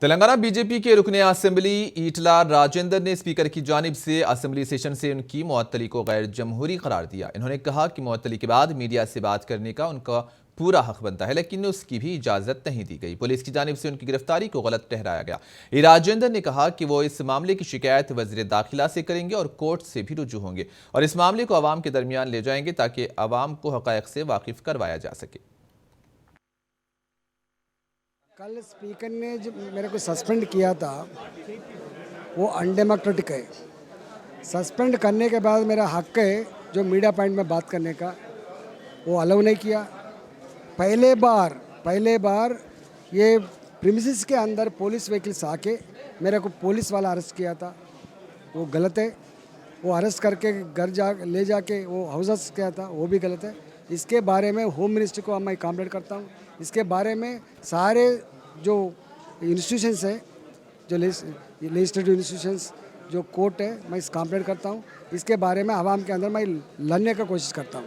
Telangana BJP के रुकने assembly ईटला Rajendra ने स्पीकर की जानिब से असेंबली सेशन से उनकी मुअत्तली को गैर जमहूरी करार दिया। इन्होंने कहा कि मुअत्तली के बाद मीडिया से बात करने का उनका पूरा हक बनता है, लेकिन उसकी भी इजाजत नहीं दी गई। पुलिस की जानिब से उनकी गिरफ्तारी को गलत ठहराया गया। राजेंद्र ने कहा कि वो इस मामले की शिकायत वज़ीर दाखिला से करेंगे और कोर्ट से भी रुजू होंगे और इस मामले को अवाम के दरमियान ले जाएंगे ताकि अवाम को हक़ाइक़ से वाकिफ करवाया जा सके। कल स्पीकर ने जो मेरे को सस्पेंड किया था वो अनडेमोक्रेटिक है। सस्पेंड करने के बाद मेरा हक है जो मीडिया पॉइंट में बात करने का, वो अलाउ नहीं किया। पहले बार ये प्रीमिसेस के अंदर पुलिस व्हीकल्स आके मेरे को पुलिस वाला अरेस्ट किया था, वो गलत है। वो अरेस्ट करके घर ले जाके वो हाउस किया था, वो भी गलत है। इसके बारे में होम मिनिस्टर को मैं कंप्लेंट करता हूँ। इसके बारे में सारे जो इंस्टीट्यूशंस है, जो लेजिस्लेटिव इंस्टीट्यूशंस, जो कोर्ट है, मैं इस कंप्लेंट करता हूँ। इसके बारे में आवाम के अंदर मैं लड़ने का कोशिश करता हूँ।